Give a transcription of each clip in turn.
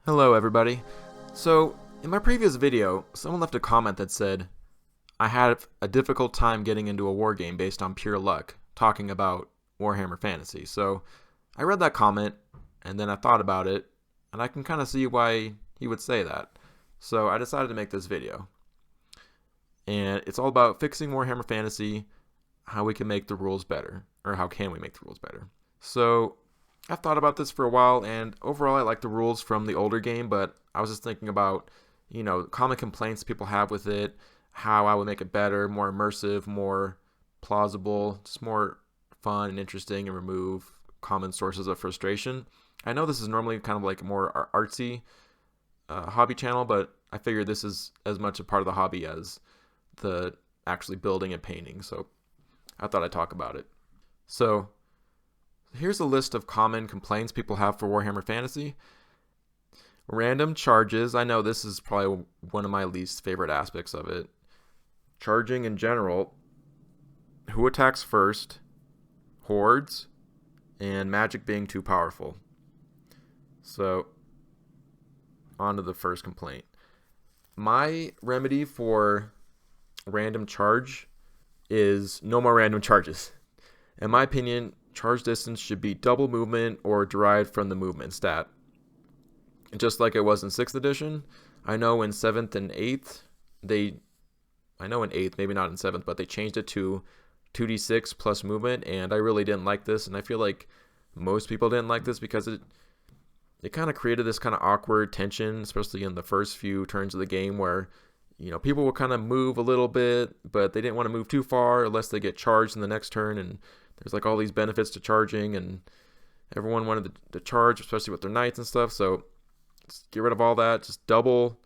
Hello everybody. So, in my previous video, someone left a comment that said, I had a difficult time getting into a war game based on pure luck, talking about Warhammer Fantasy. So, I read that comment, and then I thought about it, and I can kind of see why he would say that. So, I decided to make this video. And it's all about fixing Warhammer Fantasy, how we can make the rules better, or how can we make the rules better. So, I've thought about this for a while, and overall I like the rules from the older game, but I was just thinking about, common complaints people have with it, how I would make it better, more immersive, more plausible, just more fun and interesting, and remove common sources of frustration. I know this is normally kind of like a more artsy hobby channel, but I figured this is as much a part of the hobby as the actually building and painting, so I thought I'd talk about it. So, here's a list of common complaints people have for Warhammer Fantasy. Random charges. I know this is probably one of my least favorite aspects of it. Charging in general. Who attacks first? Hordes. And magic being too powerful. So, on to the first complaint. My remedy for random charge is no more random charges. In my opinion, charge distance should be double movement or derived from the movement stat. Just like it was in 6th edition, I know in 7th and 8th, in 8th, maybe not in 7th, but they changed it to 2d6 plus movement, and I really didn't like this, and I feel like most people didn't like this because it kind of created this kind of awkward tension, especially in the first few turns of the game where, people will kind of move a little bit, but they didn't want to move too far unless they get charged in the next turn, and there's like all these benefits to charging, and everyone wanted to charge, especially with their knights and stuff. So just get rid of all that. Just double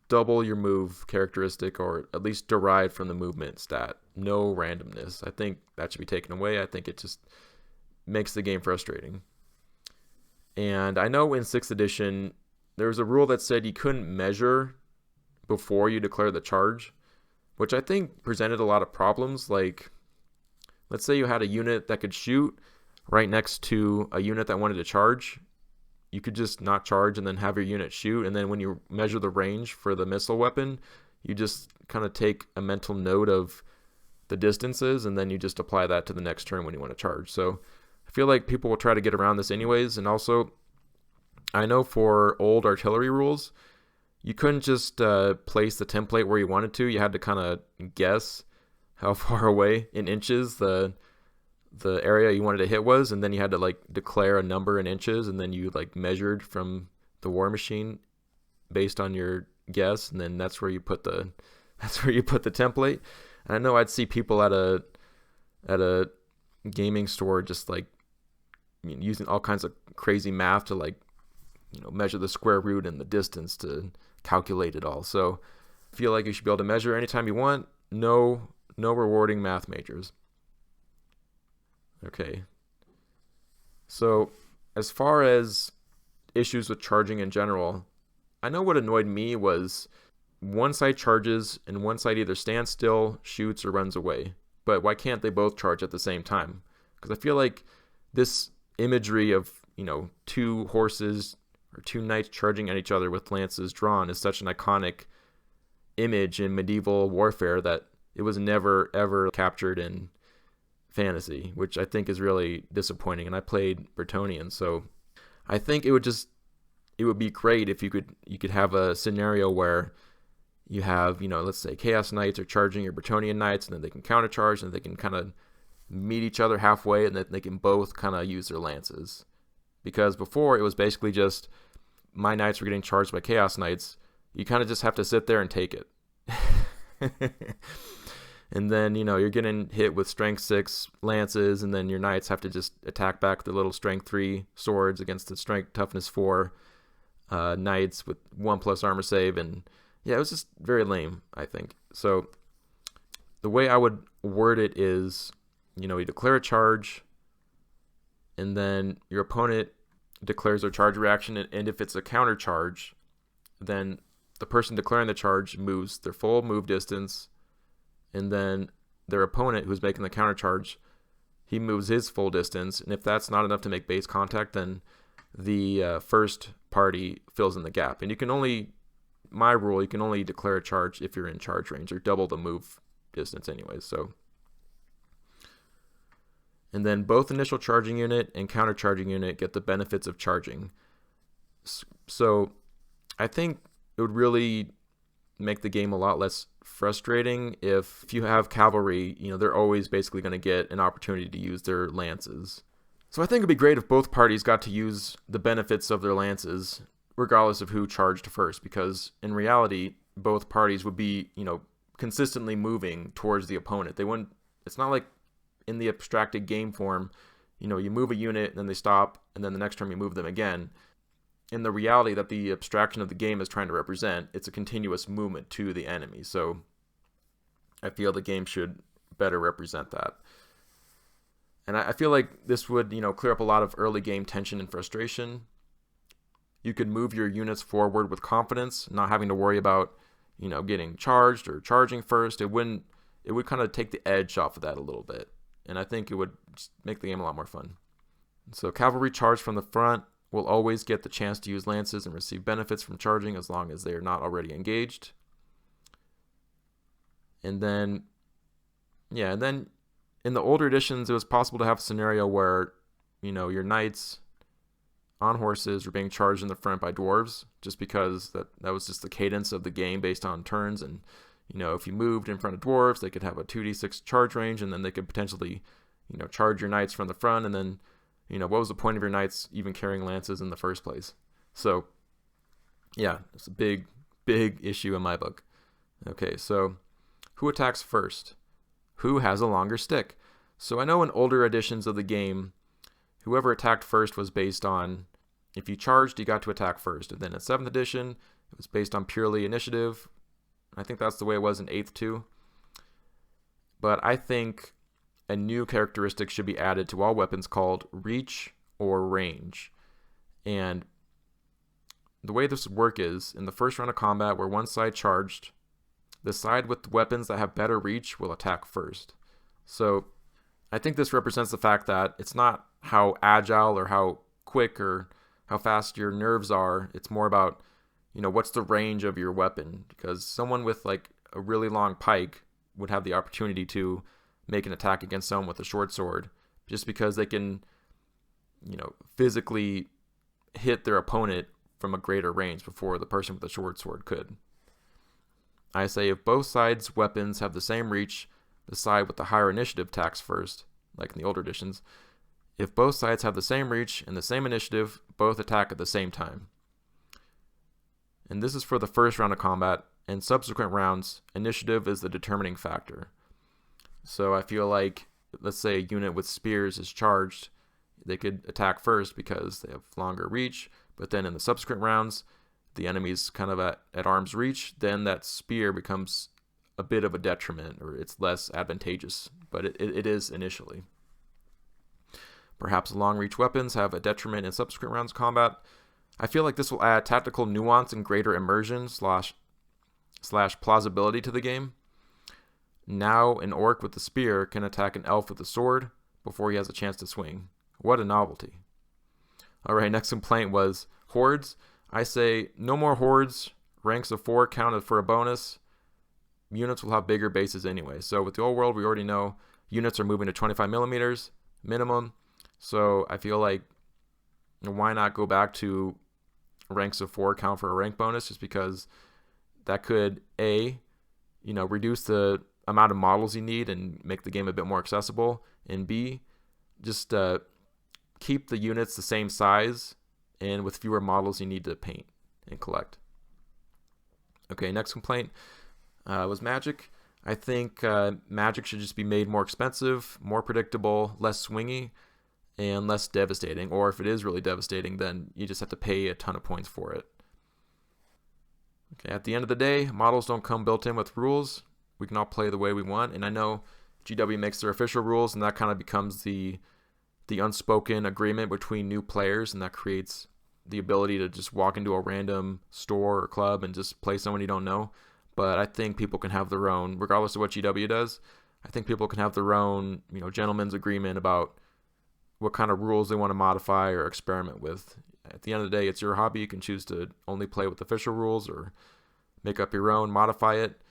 your move characteristic, or at least derived from the movement stat. No randomness. I think that should be taken away. I think it just makes the game frustrating. And I know in 6th edition, there was a rule that said you couldn't measure before you declare the charge, which I think presented a lot of problems. Like, let's say you had a unit that could shoot right next to a unit that wanted to charge. You could just not charge and then have your unit shoot, and then when you measure the range for the missile weapon, you just kind of take a mental note of the distances, and then you just apply that to the next turn when you want to charge. So I feel like people will try to get around this anyways, and also I know for old artillery rules, you couldn't just place the template where you wanted to. You had to kind of guess how far away in inches the area you wanted to hit was, and then you had to like declare a number in inches, and then you like measured from the war machine based on your guess, and then that's where you put the template. And I know I'd see people at a gaming store just like using all kinds of crazy math to like measure the square root and the distance to calculate it all. So I feel like you should be able to measure anytime you want. No rewarding math majors. Okay. So as far as issues with charging in general, I know what annoyed me was one side charges and one side either stands still, shoots, or runs away. But why can't they both charge at the same time? Because I feel like this imagery of, two horses or two knights charging at each other with lances drawn is such an iconic image in medieval warfare that it was never ever captured in fantasy, which I think is really disappointing. And I played Bretonnian, so I think it would be great if you could have a scenario where you have, let's say Chaos Knights are charging your Bretonnian Knights, and then they can countercharge, and they can kind of meet each other halfway, and then they can both kind of use their lances. Because before, it was basically just my knights were getting charged by Chaos Knights. You kind of just have to sit there and take it. And then, you're getting hit with Strength 6 lances, and then your knights have to just attack back with their little Strength 3 swords against the Strength Toughness 4 knights with 1+ armor save. And yeah, it was just very lame, I think. So the way I would word it is, you declare a charge, and then your opponent declares their charge reaction, and if it's a counter charge, then the person declaring the charge moves their full move distance, and then their opponent who's making the counter charge, he moves his full distance, and if that's not enough to make base contact, then the first party fills in the gap. And you can only, my rule, you can only declare a charge if you're in charge range, or double the move distance anyways. So, and then both initial charging unit and counter charging unit get the benefits of charging. So I think it would really make the game a lot less frustrating if you have cavalry, they're always basically going to get an opportunity to use their lances. So I think it'd be great if both parties got to use the benefits of their lances regardless of who charged first, because in reality both parties would be, consistently moving towards the opponent. They wouldn't, it's not like in the abstracted game form, you move a unit and then they stop and then the next turn you move them again. In the reality that the abstraction of the game is trying to represent, it's a continuous movement to the enemy. So I feel the game should better represent that. And I feel like this would, clear up a lot of early game tension and frustration. You could move your units forward with confidence, not having to worry about, getting charged or charging first. It would kind of take the edge off of that a little bit. And I think it would just make the game a lot more fun. So cavalry charge from the front will always get the chance to use lances and receive benefits from charging as long as they are not already engaged. And then in the older editions, it was possible to have a scenario where, your knights on horses were being charged in the front by dwarves, just because that was just the cadence of the game based on turns. And, if you moved in front of dwarves, they could have a 2d6 charge range, and then they could potentially, charge your knights from the front. And then, what was the point of your knights even carrying lances in the first place? So, yeah, it's a big, big issue in my book. Okay, so who attacks first? Who has a longer stick? So I know in older editions of the game, whoever attacked first was based on, if you charged, you got to attack first. And then in 7th edition, it was based on purely initiative. I think that's the way it was in 8th too. But I think a new characteristic should be added to all weapons called reach or range. And the way this would work is, in the first round of combat where one side charged, the side with weapons that have better reach will attack first. So I think this represents the fact that it's not how agile or how quick or how fast your nerves are. It's more about, what's the range of your weapon? Because someone with like a really long pike would have the opportunity to make an attack against someone with a short sword just because they can, physically hit their opponent from a greater range before the person with the short sword could. I say if both sides' weapons have the same reach, the side with the higher initiative attacks first, like in the older editions. If both sides have the same reach and the same initiative, both attack at the same time. And this is for the first round of combat. In subsequent rounds, initiative is the determining factor. So I feel like, let's say a unit with spears is charged, they could attack first because they have longer reach, but then in the subsequent rounds, the enemy's kind of at arm's reach, then that spear becomes a bit of a detriment, or it's less advantageous, but it is initially. Perhaps long reach weapons have a detriment in subsequent rounds of combat. I feel like this will add tactical nuance and greater immersion slash plausibility to the game. Now an orc with the spear can attack an elf with the sword before he has a chance to swing. What a novelty. Alright, next complaint was hordes. I say no more hordes. Ranks of 4 counted for a bonus. Units will have bigger bases anyway. So with the old world, we already know units are moving to 25 millimeters minimum. So I feel like, why not go back to ranks of 4 count for a rank bonus, just because that could reduce the amount of models you need and make the game a bit more accessible, and B, just keep the units the same size and with fewer models you need to paint and collect. Okay, next complaint was magic. I think magic should just be made more expensive, more predictable, less swingy, and less devastating. Or if it is really devastating, then you just have to pay a ton of points for it. Okay, at the end of the day, models don't come built in with rules. We can all play the way we want. And I know GW makes their official rules, and that kind of becomes the unspoken agreement between new players, and that creates the ability to just walk into a random store or club and just play someone you don't know. But I think people can have their own, regardless of what GW does, I think people can have their own, gentleman's agreement about what kind of rules they want to modify or experiment with. At the end of the day, it's your hobby. You can choose to only play with official rules or make up your own, modify it.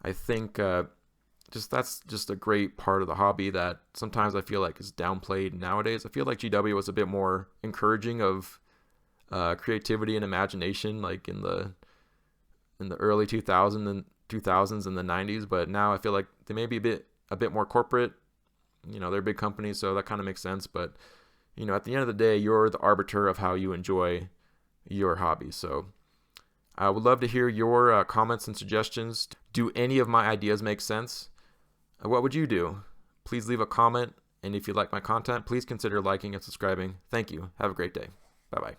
I think that's just a great part of the hobby that sometimes I feel like is downplayed nowadays. I feel like GW was a bit more encouraging of creativity and imagination, like in the early 2000s and the 90s, but now I feel like they may be a bit more corporate. They're big companies, so that kind of makes sense. But at the end of the day, you're the arbiter of how you enjoy your hobby. So I would love to hear your comments and suggestions. Do any of my ideas make sense? What would you do? Please leave a comment, and if you like my content, please consider liking and subscribing. Thank you. Have a great day. Bye-bye.